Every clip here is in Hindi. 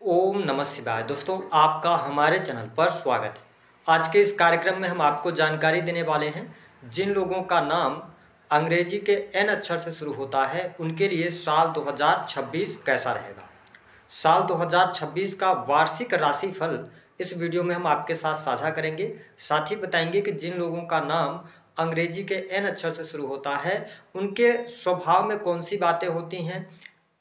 ओम नमः शिवाय। दोस्तों, आपका हमारे चैनल पर स्वागत है। आज के इस कार्यक्रम में हम आपको जानकारी देने वाले हैं जिन लोगों का नाम अंग्रेजी के एन अक्षर से शुरू होता है उनके लिए साल 2026 कैसा रहेगा। साल 2026 का वार्षिक राशिफल इस वीडियो में हम आपके साथ साझा करेंगे। साथ ही बताएंगे कि जिन लोगों का नाम अंग्रेजी के एन अक्षर से शुरू होता है उनके स्वभाव में कौन सी बातें होती हैं,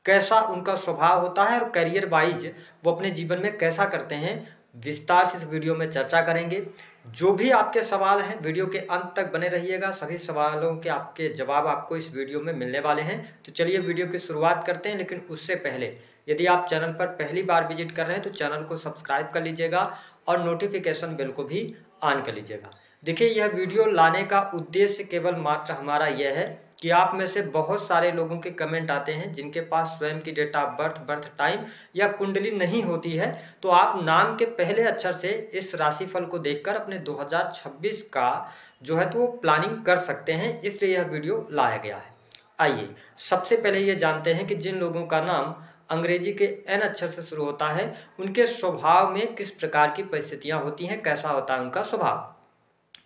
कैसा उनका स्वभाव होता है और करियर वाइज वो अपने जीवन में कैसा करते हैं, विस्तार से इस वीडियो में चर्चा करेंगे। जो भी आपके सवाल हैं वीडियो के अंत तक बने रहिएगा, सभी सवालों के आपके जवाब आपको इस वीडियो में मिलने वाले हैं। तो चलिए वीडियो की शुरुआत करते हैं, लेकिन उससे पहले यदि आप चैनल पर पहली बार विजिट कर रहे हैं तो चैनल को सब्सक्राइब कर लीजिएगा और नोटिफिकेशन बेल को भी ऑन कर लीजिएगा। देखिए, यह वीडियो लाने का उद्देश्य केवल मात्र हमारा यह है कि आप में से बहुत सारे लोगों के कमेंट आते हैं जिनके पास स्वयं की date of birth, birth time या कुंडली नहीं होती है, तो आप नाम के पहले अक्षर से इस राशिफल को देखकर अपने 2026 का जो है तो वो प्लानिंग कर सकते हैं, इसलिए यह वीडियो लाया गया है। आइए सबसे पहले ये जानते हैं कि जिन लोगों का नाम अंग्रेजी के एन अक्षर से शुरू होता है उनके स्वभाव में किस प्रकार की परिस्थितियां होती हैं, कैसा होता है उनका स्वभाव।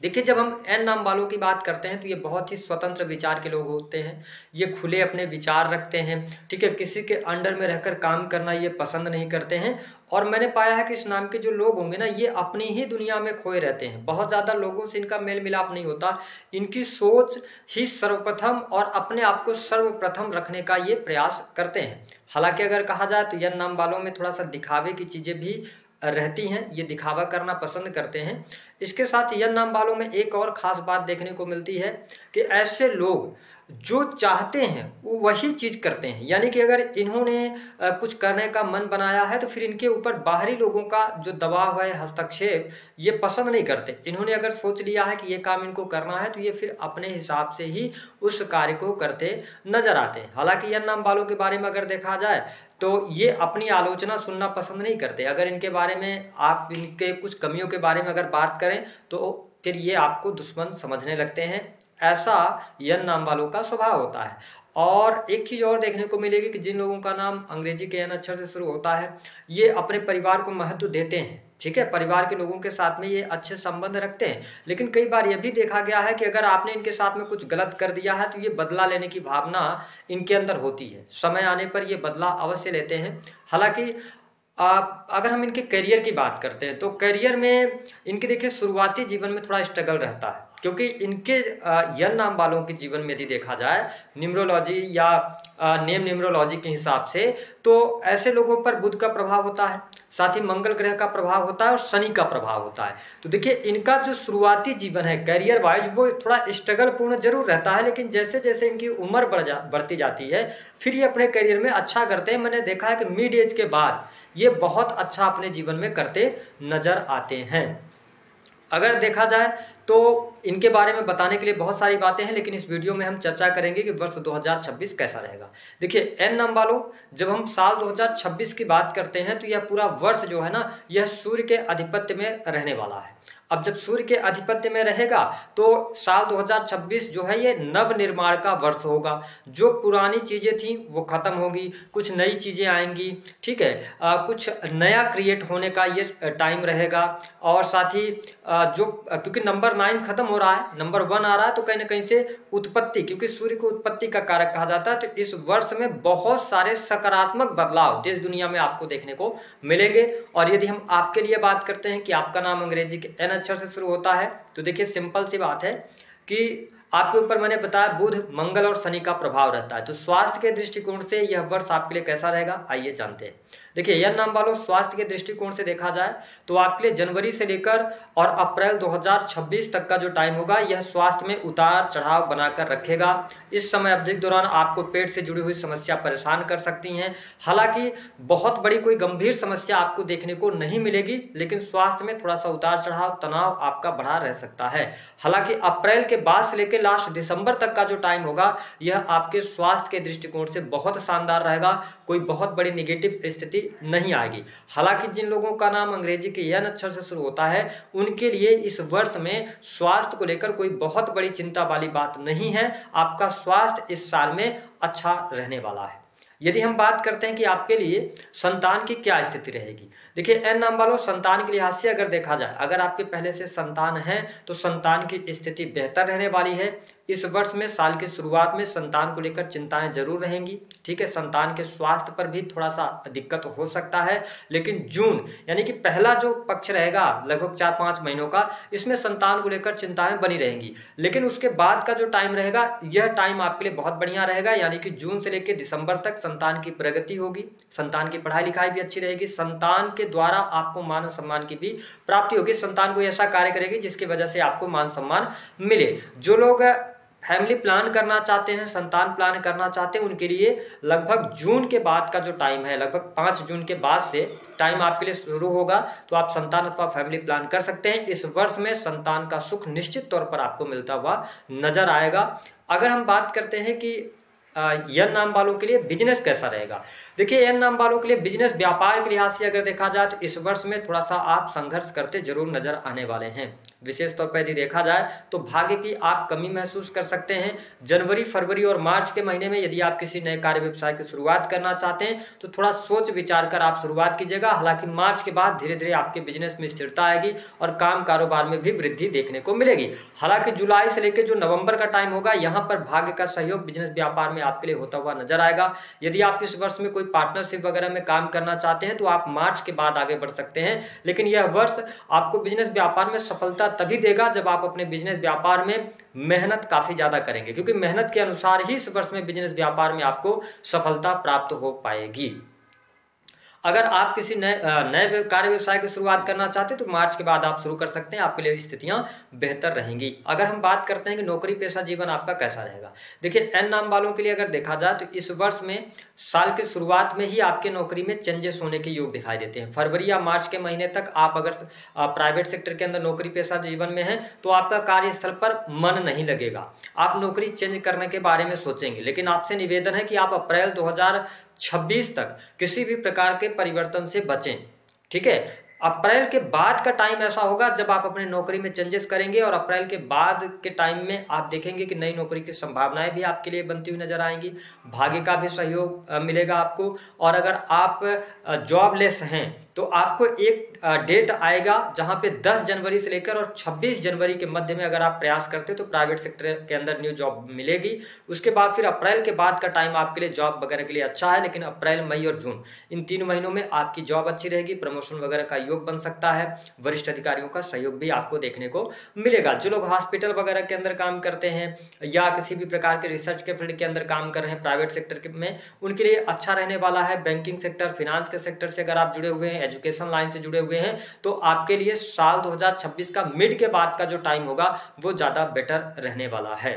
देखिए, जब हम एन नाम वालों की बात करते हैं तो ये बहुत ही स्वतंत्र विचार के लोग होते हैं। ये खुले अपने विचार रखते हैं, ठीक है। किसी के अंडर में रहकर काम करना ये पसंद नहीं करते हैं। और मैंने पाया है कि इस नाम के जो लोग होंगे ना, ये अपनी ही दुनिया में खोए रहते हैं। बहुत ज़्यादा लोगों से इनका मेल मिलाप नहीं होता। इनकी सोच ही सर्वप्रथम और अपने आप को सर्वप्रथम रखने का ये प्रयास करते हैं। हालांकि अगर कहा जाए तो एन नाम वालों में थोड़ा सा दिखावे की चीज़ें भी रहती हैं, ये दिखावा करना पसंद करते हैं। इसके साथ यह नाम वालों में एक और ख़ास बात देखने को मिलती है कि ऐसे लोग जो चाहते हैं वो वही चीज़ करते हैं। यानी कि अगर इन्होंने कुछ करने का मन बनाया है तो फिर इनके ऊपर बाहरी लोगों का जो दबाव है, हस्तक्षेप, ये पसंद नहीं करते। इन्होंने अगर सोच लिया है कि ये काम इनको करना है तो ये फिर अपने हिसाब से ही उस कार्य को करते नजर आते हैं। हालांकि यह नाम वालों के बारे में अगर देखा जाए तो ये अपनी आलोचना सुनना पसंद नहीं करते। अगर इनके बारे में आप इनके कुछ कमियों के बारे में अगर बात करें तो फिर ये आपको दुश्मन समझने लगते हैं। ऐसा यन नाम वालों का स्वभाव होता है। और एक चीज़ और देखने को मिलेगी कि जिन लोगों का नाम अंग्रेजी के एन अक्षर से शुरू होता है ये अपने परिवार को महत्व देते हैं, ठीक है। परिवार के लोगों के साथ में ये अच्छे संबंध रखते हैं। लेकिन कई बार यह भी देखा गया है कि अगर आपने इनके साथ में कुछ गलत कर दिया है तो ये बदला लेने की भावना इनके अंदर होती है। समय आने पर ये बदला अवश्य लेते हैं। हालांकि अगर हम इनके करियर की बात करते हैं तो करियर में इनके देखिए शुरुआती जीवन में थोड़ा स्ट्रगल रहता है, क्योंकि इनके यन नाम वालों के जीवन में यदि देखा जाए न्यूमरोलॉजी या नेम न्यूमरोलॉजी के हिसाब से तो ऐसे लोगों पर बुध का प्रभाव होता है, साथ ही मंगल ग्रह का प्रभाव होता है और शनि का प्रभाव होता है। तो देखिए, इनका जो शुरुआती जीवन है करियर वाइज वो थोड़ा स्ट्रगल पूर्ण जरूर रहता है, लेकिन जैसे जैसे इनकी उम्र बढ़ती जाती है फिर ये अपने करियर में अच्छा करते हैं। मैंने देखा है कि मिड एज के बाद ये बहुत अच्छा अपने जीवन में करते नजर आते हैं। अगर देखा जाए तो इनके बारे में बताने के लिए बहुत सारी बातें हैं, लेकिन इस वीडियो में हम चर्चा करेंगे कि वर्ष 2026 कैसा रहेगा। देखिए, एन नाम वालों, जब हम साल 2026 की बात करते हैं तो यह पूरा वर्ष जो है ना, यह सूर्य के आधिपत्य में रहने वाला है। अब जब सूर्य के आधिपत्य में रहेगा तो साल 2026 जो है ये नव निर्माण का वर्ष होगा। जो पुरानी चीज़ें थी वो खत्म होगी, कुछ नई चीज़ें आएंगी, ठीक है। कुछ नया क्रिएट होने का ये टाइम रहेगा। और साथ ही क्योंकि नंबर 9 खत्म हो रहा है, नंबर 1 आ रहा है, तो कहीं ना कहीं से उत्पत्ति, क्योंकि सूर्य को उत्पत्ति का कारक कहा जाता है, तो इस वर्ष में बहुत सारे सकारात्मक बदलाव देश दुनिया में आपको देखने को मिलेंगे। और यदि हम आपके लिए बात करते हैं कि आपका नाम अंग्रेजी के एन अक्षर से शुरू होता है तो देखिए, सिंपल सी बात है कि आपके ऊपर मैंने बताया बुध, मंगल और शनि का प्रभाव रहता है। तो स्वास्थ्य के दृष्टिकोण से यह वर्ष आपके लिए कैसा रहेगा, आइए जानते हैं। देखिए, यह नाम वालों, स्वास्थ्य के दृष्टिकोण से देखा जाए तो आपके लिए जनवरी से लेकर और अप्रैल 2026 तक का जो टाइम होगा यह स्वास्थ्य में उतार चढ़ाव बनाकर रखेगा। इस समय अवधि के दौरान आपको पेट से जुड़ी हुई समस्या परेशान कर सकती हैं। हालांकि बहुत बड़ी कोई गंभीर समस्या आपको देखने को नहीं मिलेगी, लेकिन स्वास्थ्य में थोड़ा सा उतार चढ़ाव, तनाव आपका बढ़ा रह सकता है। हालांकि अप्रैल के बाद से लेकर लास्ट दिसंबर तक का जो टाइम होगा यह आपके स्वास्थ्य के दृष्टिकोण से बहुत शानदार रहेगा। कोई बहुत बड़ी नेगेटिव स्थिति नहीं आएगी। हालांकि जिन लोगों का नाम अंग्रेजी के एन अक्षर से शुरू होता है उनके लिए इस वर्ष में स्वास्थ्य को लेकर कोई बहुत बड़ी चिंता वाली बात नहीं है। आपका स्वास्थ्य इस साल में अच्छा रहने वाला है। यदि हम बात करते हैं कि आपके लिए संतान की क्या स्थिति रहेगी, देखिए एन नाम वालों, संतान के लिहाज से अगर देखा जाए, अगर आपके पहले से संतान है तो संतान की स्थिति बेहतर रहने वाली है। इस वर्ष में साल की शुरुआत में संतान को लेकर चिंताएं जरूर रहेंगी, ठीक है। संतान के स्वास्थ्य पर भी थोड़ा सा दिक्कत हो सकता है, लेकिन जून यानी कि पहला जो पक्ष रहेगा लगभग 4-5 महीनों का, इसमें संतान को लेकर चिंताएं बनी रहेंगी। लेकिन उसके बाद का जो टाइम रहेगा, यह टाइम आपके लिए बहुत बढ़िया रहेगा, यानी कि जून से लेकर दिसंबर तक संतान की प्रगति होगी, संतान की पढ़ाई लिखाई भी अच्छी रहेगी, संतान के द्वारा आपको मान सम्मान की भी प्राप्ति होगी। संतान कोई ऐसा कार्य करेगी जिसकी वजह से आपको मान सम्मान मिले। जो लोग फैमिली प्लान करना चाहते हैं, संतान प्लान करना चाहते हैं, उनके लिए लगभग जून के बाद का जो टाइम है, लगभग 5 जून के बाद से टाइम आपके लिए शुरू होगा, तो आप संतान अथवा फैमिली प्लान कर सकते हैं। इस वर्ष में संतान का सुख निश्चित तौर पर आपको मिलता हुआ नजर आएगा। अगर हम बात करते हैं कि एन नाम वालों के लिए बिजनेस कैसा रहेगा, देखिए एन नाम वालों के लिए बिजनेस व्यापार के लिहाज से अगर देखा जाए तो इस वर्ष में थोड़ा सा आप संघर्ष करते जरूर नजर आने वाले हैं। विशेष तौर पर यदि देखा जाए तो भाग्य की आप कमी महसूस कर सकते हैं। जनवरी, फरवरी और मार्च के महीने में यदि आप किसी नए कार्य व्यवसाय की शुरुआत करना चाहते हैं तो थोड़ा सोच विचार कर आप शुरुआत कीजिएगा। हालांकि मार्च के बाद धीरे धीरे आपके बिजनेस में स्थिरता आएगी और काम कारोबार में भी वृद्धि देखने को मिलेगी। हालांकि जुलाई से लेकर जो नवंबर का टाइम होगा, यहाँ पर भाग्य का सहयोग बिजनेस व्यापार में आपके लिए होता हुआ नजर आएगा। यदि आप इस वर्ष में कोई पार्टनरशिप वगैरह में काम करना चाहते हैं तो आप मार्च के बाद आगे बढ़ सकते हैं। लेकिन यह वर्ष आपको बिजनेस व्यापार में सफलता तभी देगा जब आप अपने बिजनेस व्यापार में मेहनत काफी ज्यादा करेंगे, क्योंकि मेहनत के अनुसार ही इस वर्ष में बिजनेस व्यापार में आपको सफलता प्राप्त हो पाएगी। अगर आप किसी नए कार्य व्यवसाय की शुरुआत करना चाहते हैं तो मार्च के बाद आप शुरू कर सकते हैं, आपके लिए स्थितियां बेहतर रहेंगी। अगर हम बात करते हैं कि नौकरी पेशा जीवन आपका कैसा रहेगा, देखिए एन नाम वालों के लिए अगर देखा जाए तो इस वर्ष में साल की शुरुआत में ही आपके नौकरी में चेंजेस होने के योग दिखाई देते हैं। फरवरी या मार्च के महीने तक आप अगर प्राइवेट सेक्टर के अंदर नौकरी पेशा जीवन में है तो आपका कार्यस्थल पर मन नहीं लगेगा, आप नौकरी चेंज करने के बारे में सोचेंगे। लेकिन आपसे निवेदन है कि आप अप्रैल 2026 तक किसी भी प्रकार के परिवर्तन से बचें, ठीक है। अप्रैल के बाद का टाइम ऐसा होगा जब आप अपने नौकरी में चेंजेस करेंगे और अप्रैल के बाद के टाइम में आप देखेंगे कि नई नौकरी की संभावनाएं भी आपके लिए बनती हुई नजर आएंगी, भाग्य का भी सहयोग मिलेगा आपको। और अगर आप जॉबलेस हैं तो आपको एक डेट आएगा जहां पे 10 जनवरी से लेकर और 26 जनवरी के मध्य में अगर आप प्रयास करते हो तो प्राइवेट सेक्टर के अंदर न्यू जॉब मिलेगी। उसके बाद फिर अप्रैल के बाद का टाइम आपके लिए जॉब वगैरह के लिए अच्छा है, लेकिन अप्रैल, मई और जून इन 3 महीनों में आपकी जॉब अच्छी रहेगी, प्रमोशन वगैरह का योग बन सकता है, वरिष्ठ अधिकारियों का सहयोग भी आपको देखने को मिलेगा। जो लोग हॉस्पिटल वगैरह के अंदर काम करते हैं या किसी भी प्रकार के रिसर्च के फील्ड के अंदर काम कर रहे हैं प्राइवेट सेक्टर में, उनके लिए अच्छा रहने वाला है। बैंकिंग सेक्टर, फाइनेंस के सेक्टर से अगर आप जुड़े हुए हैं, एजुकेशन लाइन से जुड़े हुए हैं, तो आपके लिए साल 2026 का मिड के बाद का जो टाइम होगा वो ज्यादा बेटर रहने वाला है।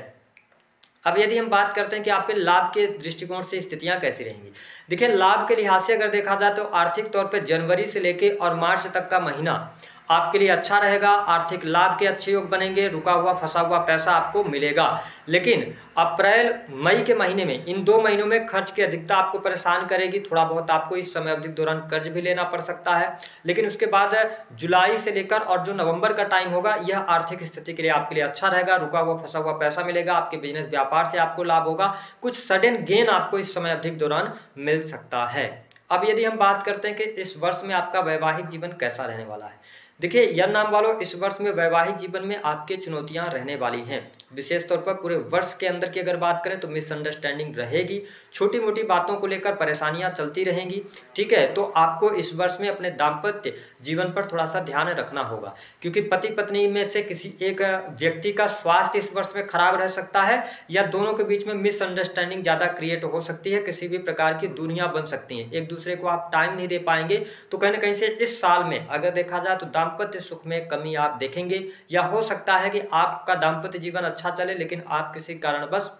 अब यदि हम बात करते हैं कि आपके लाभ के दृष्टिकोण से स्थितियां कैसी रहेंगी, देखिए लाभ के लिहाज से अगर देखा जाए तो आर्थिक तौर पर जनवरी से लेके और मार्च तक का महीना आपके लिए अच्छा रहेगा, आर्थिक लाभ के अच्छे योग बनेंगे, रुका हुआ फंसा हुआ पैसा आपको मिलेगा। लेकिन अप्रैल, मई के महीने में, इन 2 महीनों में खर्च की अधिकता आपको परेशान करेगी, थोड़ा बहुत आपको इस समय अवधि के दौरान कर्ज भी लेना पड़ सकता है। लेकिन उसके बाद जुलाई से लेकर और जो नवंबर का टाइम होगा, यह आर्थिक स्थिति के लिए आपके लिए अच्छा रहेगा, रुका हुआ फंसा हुआ पैसा मिलेगा, आपके बिजनेस व्यापार से आपको लाभ होगा, कुछ सडन गेन आपको इस समय अवधि के दौरान मिल सकता है। अब यदि हम बात करते हैं कि इस वर्ष में आपका वैवाहिक जीवन कैसा रहने वाला है, देखिए यह नाम वालों, इस वर्ष में वैवाहिक जीवन में आपकी चुनौतियां रहने वाली हैं। विशेष तौर पर पूरे वर्ष के अंदर की अगर बात करें तो मिसअंडरस्टैंडिंग रहेगी, छोटी मोटी बातों को लेकर परेशानियां चलती रहेंगी, ठीक है। तो आपको इस वर्ष में अपने दाम्पत्य जीवन पर थोड़ा सा ध्यान रखना होगा, क्योंकि पति पत्नी में से किसी एक व्यक्ति का स्वास्थ्य इस वर्ष में खराब रह सकता है या दोनों के बीच में मिसअंडरस्टैंडिंग ज्यादा क्रिएट हो सकती है, किसी भी प्रकार की दूरियां बन सकती हैं, एक दूसरे को आप टाइम नहीं दे पाएंगे। तो कहीं ना कहीं से इस साल में अगर देखा जाए तो दाम्पत्य सुख में कमी आप देखेंगे, या हो सकता है कि आपका दाम्पत्य जीवन अच्छा चले लेकिन आप किसी कारणवश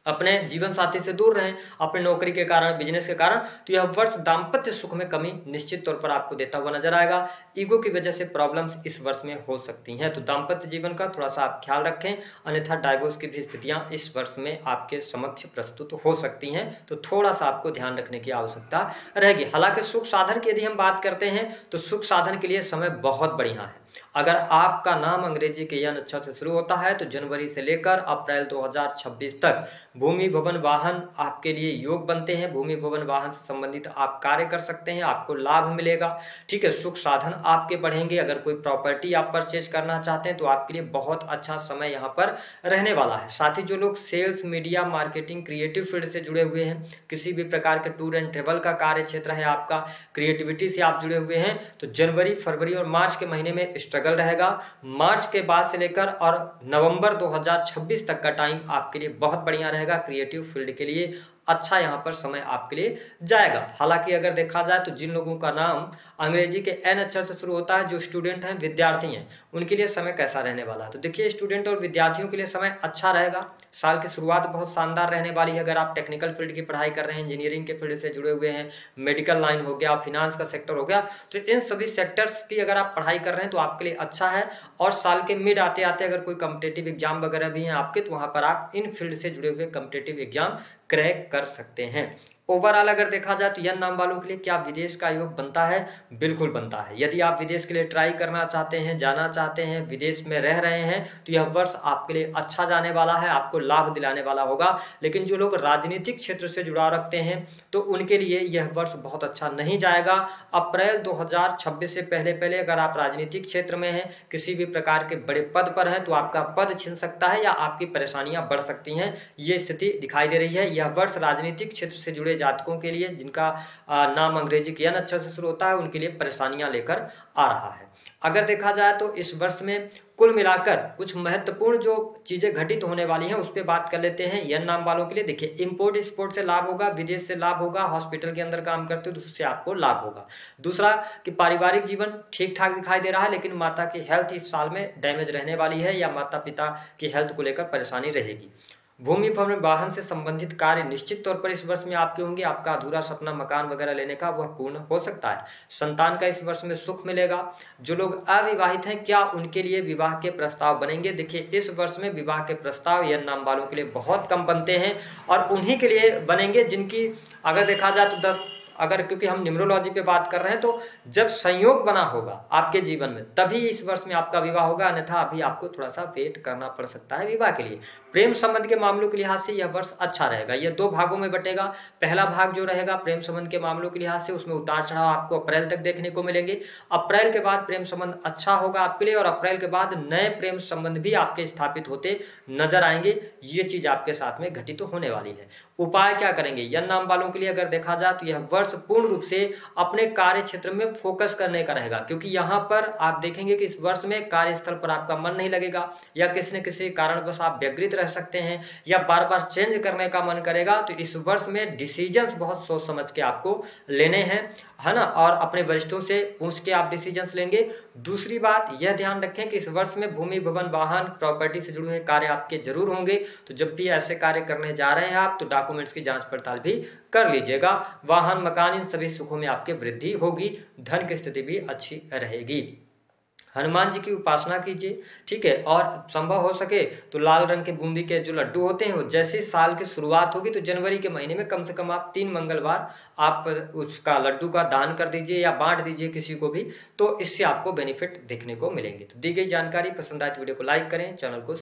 अपने जीवन साथी से दूर रहें, अपने नौकरी के कारण, बिजनेस के कारण, तो यह वर्ष दाम्पत्य सुख में कमी निश्चित तौर पर आपको देता हुआ नजर आएगा। ईगो की वजह से प्रॉब्लम्स इस वर्ष में हो सकती हैं, तो दाम्पत्य जीवन का थोड़ा सा आप ख्याल रखें, अन्यथा डाइवोर्स की भी स्थितियां इस वर्ष में आपके समक्ष प्रस्तुत हो सकती हैं, तो थोड़ा सा आपको ध्यान रखने की आवश्यकता रहेगी। हालांकि सुख साधन की यदि हम बात करते हैं तो सुख साधन के लिए समय बहुत बढ़िया है। अगर आपका नाम अंग्रेजी के यन अक्षर से शुरू होता है तो जनवरी से लेकर अप्रैल 2026 तक भूमि भवन वाहन आपके लिए योग बनते हैं। भूमि भवन वाहन से संबंधित आप कार्य कर सकते हैं, आपको लाभ मिलेगा। ठीक है, सुख साधन आपके बढ़ेंगे। अगर कोई प्रॉपर्टी आप परचेज करना चाहते हैं तो आपके लिए बहुत अच्छा समय यहाँ पर रहने वाला है। साथ ही जो लोग sales, media, marketing, creative field से जुड़े हुए हैं, किसी भी प्रकार के टूर एंड ट्रेवल का कार्य क्षेत्र है आपका, क्रिएटिविटी से आप जुड़े हुए हैं, तो जनवरी, फरवरी और मार्च के महीने में स्ट्रगल रहेगा। मार्च के बाद से लेकर और नवंबर 2026 तक का टाइम आपके लिए बहुत बढ़िया रहेगा। क्रिएटिव फील्ड के लिए अच्छा यहाँ पर समय आपके लिए जाएगा। हालांकि अगर देखा जाए तो जिन लोगों का नाम अंग्रेजी के एन अक्षर से शुरू होता है, जो स्टूडेंट हैं, विद्यार्थी हैं, उनके लिए समय कैसा रहने वाला है? तो देखिए, स्टूडेंट और विद्यार्थियों के लिए समय अच्छा रहेगा। साल की शुरुआत बहुत शानदार रहने वाली है। अगर आप टेक्निकल फील्ड की पढ़ाई कर रहे हैं, इंजीनियरिंग के फील्ड से जुड़े हुए हैं, मेडिकल लाइन हो गया, फिनांस का सेक्टर हो गया, तो इन सभी सेक्टर्स की अगर आप पढ़ाई कर रहे हैं तो आपके लिए अच्छा है। और साल के मिड आते आते अगर कोई कॉम्पिटेटिव एग्जाम वगैरह भी हैं आपके, तो वहां पर आप इन फील्ड से जुड़े हुए कॉम्पिटेटिव एग्जाम क्रैक कर सकते हैं। ओवरऑल अगर देखा जाए तो यन नाम वालों के लिए क्या विदेश का योग बनता है? बिल्कुल बनता है। यदि आप विदेश के लिए ट्राई करना चाहते हैं, जाना चाहते हैं, विदेश में रह रहे हैं, तो यह वर्ष आपके लिए अच्छा जाने वाला है, आपको लाभ दिलाने वाला होगा। लेकिन जो लोग राजनीतिक क्षेत्र से जुड़ाव रखते हैं तो उनके लिए यह वर्ष बहुत अच्छा नहीं जाएगा। अप्रैल 2026 से पहले पहले अगर आप राजनीतिक क्षेत्र में हैं, किसी भी प्रकार के बड़े पद पर हैं, तो आपका पद छिन सकता है या आपकी परेशानियां बढ़ सकती हैं। ये स्थिति दिखाई दे रही है। यह वर्ष राजनीतिक क्षेत्र से जुड़े जातकों के लिए, जिनका नाम अंग्रेजी के एन अक्षर से शुरू होता है, उनके लिए परेशानियां लेकर आ रहा है। अगर देखा जाए तो इस वर्ष में कुल मिलाकर कुछ महत्वपूर्ण जो चीजें घटित होने वाली हैं उस पर बात कर लेते हैं। यन नाम वालों के लिए देखिए, इंपोर्ट एक्सपोर्ट से लाभ होगा, विदेश से लाभ होगा, हॉस्पिटल के अंदर काम करते हो तो उससे आपको लाभ होगा। दूसरा कि पारिवारिक जीवन ठीक ठाक दिखाई दे रहा है, लेकिन माता की हेल्थ इस साल में डैमेज रहने वाली है या माता पिता की हेल्थ को लेकर परेशानी रहेगी। भूमि भवन वाहन से संबंधित कार्य निश्चित तौर पर इस वर्ष में आपके होंगे। आपका अधूरा सपना मकान वगैरह लेने का वह पूर्ण हो सकता है। संतान का इस वर्ष में सुख मिलेगा। जो लोग अविवाहित हैं, क्या उनके लिए विवाह के प्रस्ताव बनेंगे? देखिए, इस वर्ष में विवाह के प्रस्ताव यन नाम वालों के लिए बहुत कम बनते हैं और उन्हीं के लिए बनेंगे जिनकी अगर देखा जाए तो क्योंकि हम न्यूमरोलॉजी पे बात कर रहे हैं, तो जब संयोग बना होगा आपके जीवन में तभी इस वर्ष में आपका विवाह होगा, अन्यथा अभी आपको थोड़ा सा वेट करना पड़ सकता है विवाह के लिए। प्रेम संबंध के मामलों के लिहाज से यह वर्ष अच्छा रहेगा। यह 2 भागों में बटेगा। पहला भाग जो रहेगा प्रेम संबंध के मामलों के लिहाज से, उसमें उतार चढ़ाव आपको अप्रैल तक देखने को मिलेंगे। अप्रैल के बाद प्रेम संबंध अच्छा होगा आपके लिए और अप्रैल के बाद नए प्रेम संबंध भी आपके स्थापित होते नजर आएंगे। ये चीज आपके साथ में घटित होने वाली है। उपाय क्या करेंगे यन नाम वालों के लिए? अगर देखा जाए तो यह वर्ष पूर्ण रूप से अपने कार्य क्षेत्र में फोकस करने का रहेगा, क्योंकि यहाँ पर आप देखेंगे कि इस वर्ष में कार्यस्थल पर आपका मन नहीं लगेगा या किसी न किसी कारणवश आप व्यग्रित रह सकते हैं या बार बार चेंज करने का मन करेगा। तो इस वर्ष में डिसीजंस बहुत सोच समझ के आपको लेने हैं, है ना, और अपने वरिष्ठों से पूछ के आप डिसीजंस लेंगे। दूसरी बात यह ध्यान रखें कि इस वर्ष में भूमि भवन वाहन प्रॉपर्टी से जुड़े हुए कार्य आपके जरूर होंगे। तो जब भी ऐसे कार्य करने जा रहे हैं आप, तो डॉक्यूमेंट्स की जांच पड़ताल भी कर लीजिएगा। वाहन, मकान, इन सभी सुखों में आपके वृद्धि होगी। धन की स्थिति भी अच्छी रहेगी। हनुमान जी की उपासना कीजिए, ठीक है, और संभव हो सके तो लाल रंग के बूंदी के जो लड्डू होते हैं, वो जैसे साल की शुरुआत होगी तो जनवरी के महीने में कम से कम आप 3 मंगलवार आप उसका लड्डू का दान कर दीजिए या बांट दीजिए किसी को भी, तो इससे आपको बेनिफिट देखने को मिलेंगे। तो दी गई जानकारी पसंद आए तो वीडियो को लाइक करें, चैनल को